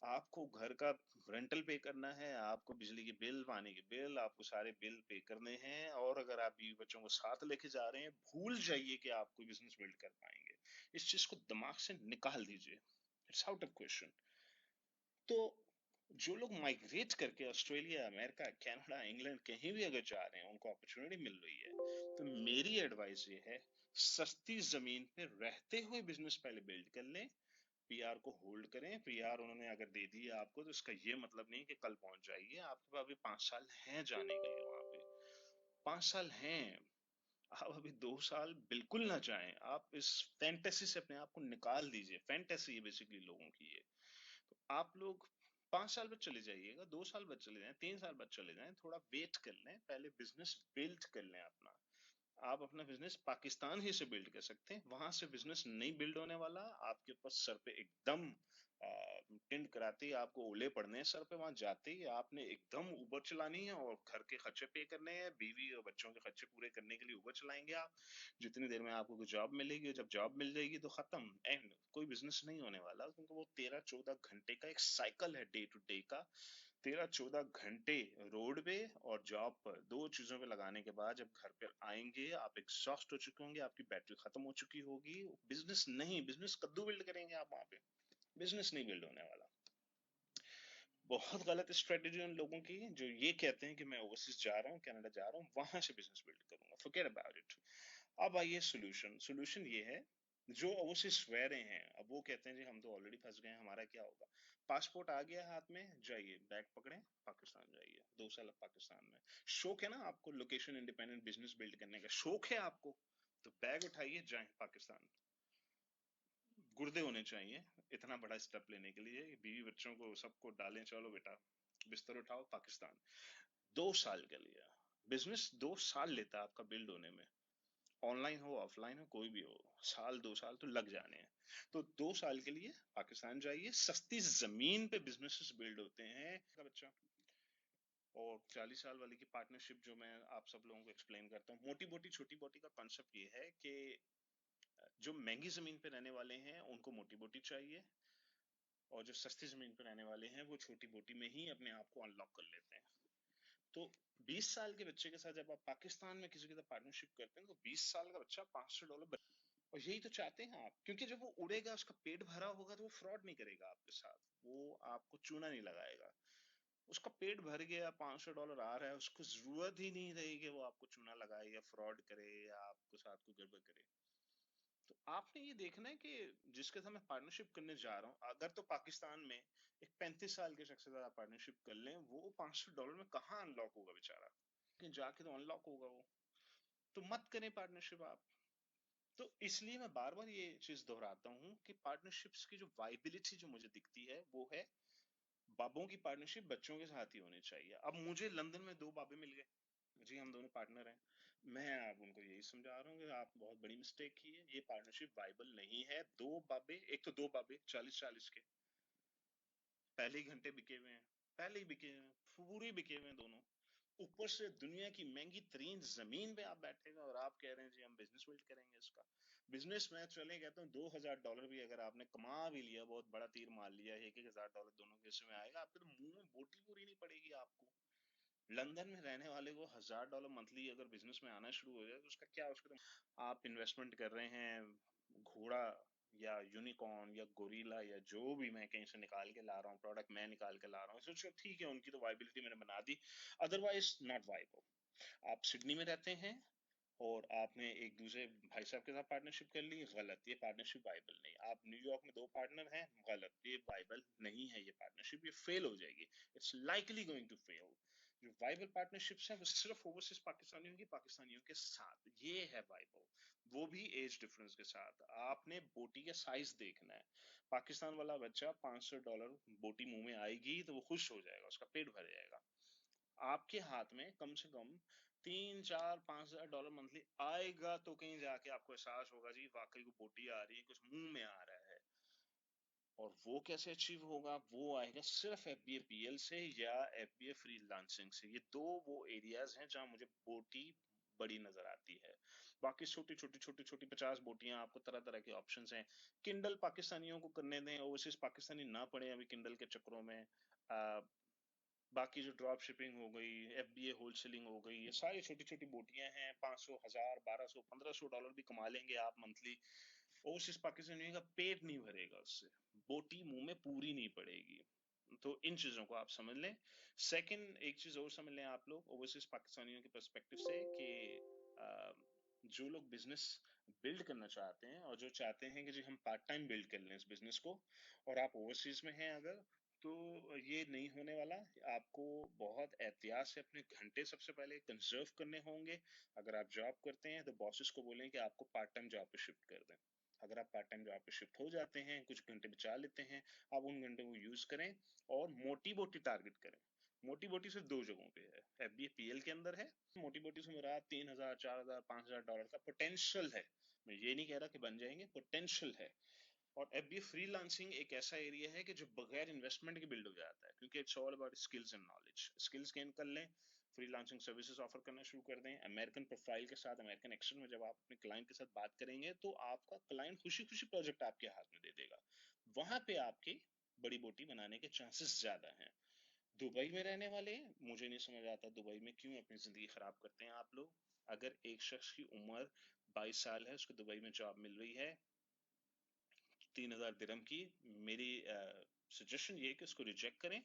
आपको घर का रेंटल पे करना है, आपको बिजली के बिल, पानी के बिल, आपको सारे बिल पे करने हैं। और अगर आप बीवी बच्चों को साथ लेके जा रहे हैं, भूल जाइए कि आप कोई बिजनेस बिल्ड कर पाएंगे। इस चीज को दिमाग से निकाल दीजिए, इट्स आउट ऑफ क्वेश्चन। तो जो लोग माइग्रेट करके ऑस्ट्रेलिया, अमेरिका, कनाडा, इंग्लैंड कहीं भी अगर जा रहे हैं, उनको अपॉर्चुनिटी मिल रही है, तो मेरी एडवाइस ये है, सस्ती जमीन पे रहते हुए बिजनेस पहले बिल्ड कर लें। पीआर को होल्ड करें। पीआर उन्होंने अगर दे दी है आपको, तो इसका ये मतलब नहीं कि कल पहुंच जाइए। आपके पास अभी 5 साल हैं जाने के लिए वहां पे, 5 साल हैं। आप अभी 2 साल बिल्कुल ना जाएं। आप इस फैंटेसी से अपने आप को निकाल दीजिए। फैंटेसी है बेसिकली लोगों की ये। तो आप लोग 5 साल बाद चले जाइएगा, 2 साल बाद चले जाएं, 3 साल बाद चले जाएं, थोड़ा वेट कर लें, पहले बिजनेस बिल्ड कर लें अपना। आप अपना बिजनेस पाकिस्तान ही से बिल्ड कर सकते हैं, वहां से बिजनेस नहीं बिल्ड होने वाला। आपके ऊपर सर पे एकदम टिंड कराते ही आपको ओले पड़ने हैं सर पे। वहां जाते ही आपने एकदम उबर चलानी है और घर के खर्चे पे करने हैं, बीवी और बच्चों के खर्चे पूरे करने के लिए उबर चलाएंगे आप। जितनी देर में आपको कोई जॉब मिलेगी, जब जॉब मिल जाएगी तो खत्म, एंड। कोई बिजनेस नहीं होने वाला, क्योंकि वो 13-14 घंटे का एक साइकिल है डे टू डे का। 13-14 घंटे रोड पे और जॉब पर, दो चीजों पे लगाने के बाद जब घर पर आएंगे, आप एग्जॉस्ट हो चुके होंगे, आपकी बैटरी खत्म हो चुकी होगी। बिजनेस नहीं, बिजनेस कद्दू बिल्ड करेंगे आप वहां पे, बिजनेस नहीं बिल्ड होने वाला। बहुत गलत स्ट्रेटेजी उन लोगों की जो ये कहते हैं कि मैं ओवरसीज जा रहा हूँ, कनाडा जा रहा हूँ, वहां से बिजनेस बिल्ड करूंगा। Forget about it. अब आइए सोल्यूशन। सोल्यूशन ये है, जो ओवरसीज रह रहे हैं, अब वो कहते हैं जी हम तो ऑलरेडी फंस गए हैं, हमारा क्या होगा। पासपोर्ट आ गया हाथ में, जाइए बैग पकड़े, पाकिस्तान जाइए। 2 साल अब पाकिस्तान में। शौक है ना आपको लोकेशन इंडिपेंडेंट बिजनेस बिल्ड करने का, शौक है आपको, तो बैग उठाइए, जाएं पाकिस्तान। गुर्दे होने चाहिए इतना बड़ा स्टेप लेने के लिए। बीवी बच्चों को सबको डालें, चलो बेटा बिस्तर उठाओ, पाकिस्तान। 2 साल के लिए। बिजनेस 2 साल लेता है आपका बिल्ड होने में। ऑनलाइन हो, ऑफलाइन हो, कोई भी हो, साल 2 साल तो लग जाने हैं। तो 2 साल के लिए पाकिस्तान जाइए। सस्ती जमीन पे बिजनेसेस बिल्ड होते हैं का बच्चा। और 40 साल वाले की पार्टनरशिप जो मैं आप सब लोगों को एक्सप्लेन करता हूँ, मोटी मोटी छोटी मोटी का कॉन्सेप्ट ये है कि जो महंगी जमीन पे रहने वाले हैं उनको मोटी मोटी चाहिए, और जो सस्ती जमीन पर रहने वाले हैं वो छोटी बोटी में ही अपने आप को अनलॉक कर लेते हैं। तो 20 साल के बच्चे के साथ जब आप पाकिस्तान में किसी के साथ पार्टनरशिप करते हैं, तो 20 साल का बच्चा $500। और यही तो चाहते हैं आप, क्योंकि जब वो उड़ेगा, उसका पेट भरा होगा, तो वो फ्रॉड नहीं करेगा आपके साथ, वो आपको चूना नहीं लगाएगा। उसका पेट भर गया, $500 आ रहा है, उसको जरूरत ही नहीं रही कि वो आपको चूना लगाए या फ्रॉड करे या आपके साथ कोई गड़बड़ करे। तो आपने ये देखना है कि जिसके साथ मैं पार्टनरशिप करने जा रहा हूँ, अगर तो पाकिस्तान में एक 35 साल के शख्स के साथ आप पार्टनरशिप कर लें, वो $500 में कहाँ अनलॉक होगा बेचारा, लेकिन जाके तो अनलॉक होगा वो। तो मत करें पार्टनरशिप आप। तो इसलिए मैं बार बार ये चीज दोहराता हूँ कि पार्टनरशिप्स की जो वाइबिलिटी जो मुझे दिखती है, वो है बाबों की पार्टनरशिप बच्चों के साथ ही होनी चाहिए। अब मुझे लंदन में दो बाबे मिल गए जी, हम दोनों पार्टनर हैं। मैं आप उनको यही समझा रहा हूँ कि आप बहुत बड़ी मिस्टेक की है, ये पार्टनरशिप वाइबल नहीं है। दो बाबे, एक तो दो बाबे 40-40 के, पहले ही घंटे बिके हुए हैं, पहले ही बिके हुए हैं, पूरे बिके हुए हैं दोनों। ऊपर से दुनिया की महंगी तरीन जमीन पे आप बैठे हैं और आप कह रहे हैं जी हम बिजनेस बिल्ड करेंगे इसका। बिजनेस में चले कहता हूँ, $2,000 भी अगर आपने कमा भी लिया, बहुत बड़ा तीर मार लिया, $1,000 दोनों के हिस्से में आएगा, आपके तो मुंह में बोटी पूरी नहीं पड़ेगी आपको। लंदन में रहने वाले को $1,000 मंथली अगर बिजनेस में आना शुरू हो जाए, तो उसका क्या, उसका तो आप इन्वेस्टमेंट कर रहे हैं घोड़ा या यूनिकॉर्न या गोरिल्ला या जो भी मैं कहीं से निकाल के ला रहा हूँ, प्रोडक्ट मैं निकाल के ला रहा हूँ, सोचो ठीक है, उनकी तो वाइबिलिटी मैंने बना दी, अदरवाइज नॉट वाइबल। आप सिडनी में रहते हैं और आपने एक दूसरे भाई साहब के साथ पार्टनरशिप कर ली, गलत, ये पार्टनरशिप वाइबल नहीं। आप न्यूयॉर्क में दो पार्टनर हैं, गलत, ये वाइबल नहीं है, ये पार्टनरशिप, ये फेल हो जाएगी। It's likely going to fail. जो वाइबल पार्टनरशिप्स हैं वो सिर्फ ओवरसीज पाकिस्तानियों की, पाकिस्तानियों के साथ, ये है वाइबल। वो भी एज डिफरेंस के साथ। आपने बोटी का साइज देखना है। पाकिस्तान वाला बच्चा $500 बोटी मुंह में आएगी तो वो खुश हो जाएगा, उसका पेट भर जाएगा। आपके हाथ में कम से कम 3-4-5 हज़ार डॉलर मंथली आएगा, तो कहीं जाके आपको एहसास होगा जी वाकई को बोटी आ रही है, कुछ मुंह में आ रहा है। और वो कैसे अचीव होगा, वो आएगा सिर्फ एफबीए पीएल से या एफबीए फ्रीलांसिंग से। ये दो वो एरियाज हैं जहां मुझे बोटी बड़ी नजर आती है। बाकी छोटी छोटी छोटी छोटी 50 बोटियां, आपको तरह तरह के ऑप्शंस हैं। किंडल पाकिस्तानियों को करने दें, ओवरसीज पाकिस्तानी ना पड़े अभी किंडल के चक्करों में। बाकी जो ड्रॉप शिपिंग हो गई, एफबीए होलसेलिंग हो गई, ये सारी छोटी छोटी बोटियां हैं। 500, 1000, 1200, $1500 भी कमा लेंगे आप मंथली। ओवरसीज पाकिस्तानियों का पेट नहीं भरेगा उससे, बोटी मुंह में पूरी नहीं पड़ेगी। तो इन चीजों को आप समझ लें। सेकंड एक चीज और समझ लें आप लोग ओवरसीज पाकिस्तानियों के पर्सपेक्टिव से कि जो लोग बिजनेस बिल्ड करना चाहते हैं और जो चाहते हैं कि जी हम पार्ट टाइम बिल्ड कर लें इस बिजनेस को, और आप ओवरसीज में हैं अगर, तो ये नहीं होने वाला। आपको बहुत एहतियात से अपने घंटे सबसे पहले कंजर्व करने होंगे। अगर आप जॉब करते हैं तो बॉसेस को बोलें कि आपको पार्ट टाइम जॉब पे शिफ्ट कर दें। अगर आप पार्ट टाइम जॉब पे शिफ्ट हो जाते हैं, कुछ घंटे बचा लेते हैं, आप उन घंटे को यूज करें और मोटी मोटी टारगेट करें। मोटी मोटी सिर्फ दो जगहों पे है, एफबीए पीएल के अंदर है। मोटी मोटी से मेरा 3000, 4000, $5000 का पोटेंशियल है। मैं ये नहीं कह रहा कि बन जाएंगे, पोटेंशियल है। और एफबीए फ्रीलांसिंग एक ऐसा एरिया है कि जो बगैर इन्वेस्टमेंट के बिल्ड हो जाता है, क्योंकि it's all about skills and knowledge. Skills gain कर लें, फ्रीलांसिंग सर्विसेज ऑफर करना शुरू कर दें अमेरिकन प्रोफाइल के साथ, अमेरिकन एक्सेंट में। जब आप अपने क्लाइंट के साथ बात करेंगे तो आपका क्लाइंट खुशी खुशी प्रोजेक्ट आपके हाथ में दे देगा। वहां पे आपकी बड़ी बोटी बनाने के चांसेस ज्यादा हैं। दुबई में रहने वाले हैं, मुझे नहीं समझ आता दुबई में क्यों अपनी जिंदगी खराब करते हैं आप लोग। अगर एक शख्स की उम्र 22 साल है, उसको दुबई में जॉब मिल रही है 3000 दिरहम की, मेरी सजेशन ये है कि उसको रिजेक्ट करें।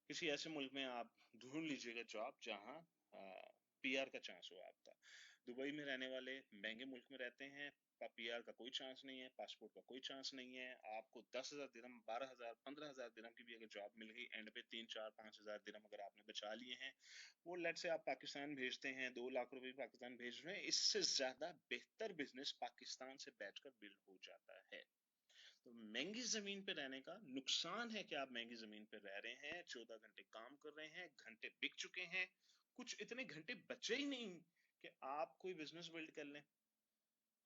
किसी ऐसे मुल्क में आप ढूंढ लीजिएगा जॉब जहां पीआर का चांस हो आपका। दुबई में रहने वाले महंगे मुल्क में रहते हैं, पीआर का कोई चांस नहीं है, पासपोर्ट का कोई चांस नहीं है। आपको 10,000 दिरहम, 12,000, 15,000 दिरहम की भी अगर जॉब मिल गई एंड पे, 3, 4, 5 हजार दिरहम अगर आपने बचा लिए हैं, वो लेट से आप पाकिस्तान भेजते हैं, 2 लाख रुपए पाकिस्तान भेज रहे हैं, इससे ज्यादा बेहतर बिजनेस पाकिस्तान से बैठकर बिल्ड हो जाता है। तो महंगी जमीन पे रहने का नुकसान है कि आप महंगी जमीन पे रह रहे हैं, 14 घंटे काम कर रहे हैं, घंटे बिक चुके हैं, कुछ इतने घंटे बचे ही नहीं कि आप कोई बिजनेस बिल्ड कर लें।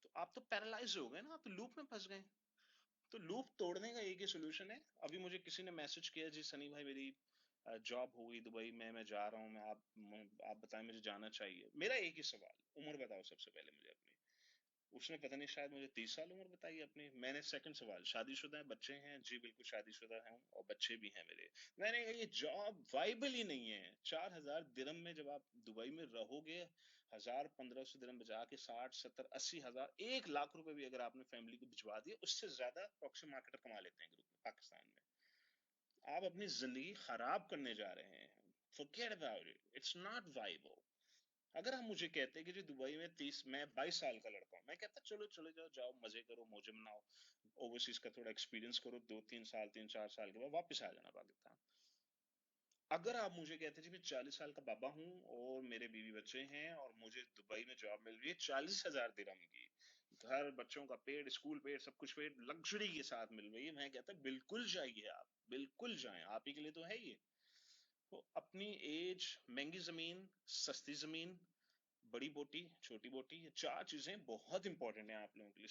तो आप तो पैरालाइज हो गए ना, आप तो लूप में फंस गए। तो लूप तोड़ने का एक ही सोल्यूशन है। अभी मुझे किसी ने मैसेज किया, जी सनी भाई मेरी जॉब हो गई दुबई में, मैं जा रहा हूँ, आप बताएं मुझे जाना चाहिए। मेरा एक ही सवाल, उम्र बताओ सबसे पहले मुझे अपनी। उसने पता नहीं शायद मुझे 30 साल उम्र बताई अपनी। मैंने सेकंड सवाल, शादीशुदा है, बच्चे हैं? जी बिल्कुल शादीशुदा हूँ और बच्चे भी हैं मेरे। मैंने कहा ये जॉब वाइबल ही नहीं है। 4000 दिरहम में जब आप दुबई में रहोगे, 1000, 1500 दिरहम बचा के 60, 70, 80 हजार, 1 लाख रुपए भी अगर आपने फैमिली को भिजवा दिए, उससे ज्यादा प्रॉक्सी मार्केटर कमा लेते हैं ग्रुप में पाकिस्तान में। आप अपनी जिंदगी खराब करने जा रहे हैं। Forget about it, it's not viable. अगर हम मुझे कहते हैं कि जी दुबई में मैं 22 साल का लड़का हूं, मैं कहता चलो चले जाओ, जाओ मजे करो, मौजे मनाओ, ओवरसीज का थोड़ा एक्सपीरियंस करो, 2, 3 साल, 3, 4 साल के बाद वापस आ जाना पाकिस्तान। अगर आप मुझे कहते जी मैं 40 साल का बाबा हूं और मेरे बीवी बच्चे हैं और मुझे दुबई में जॉब मिल रही है 40,000 दिरहम की, घर, बच्चों का पेड, स्कूल पेड, सब कुछ पेड, लग्जरी के साथ मिल रही है, मैं कहता बिल्कुल जाइए, आप बिल्कुल जाएं, आप ही के लिए तो है ये। तो अपनी एज, महंगी जमीन, सस्ती जमीन, बड़ी बोटी, छोटी बोटी, ये चार चीजें बहुत इंपॉर्टेंट है आप लोगों के लिए।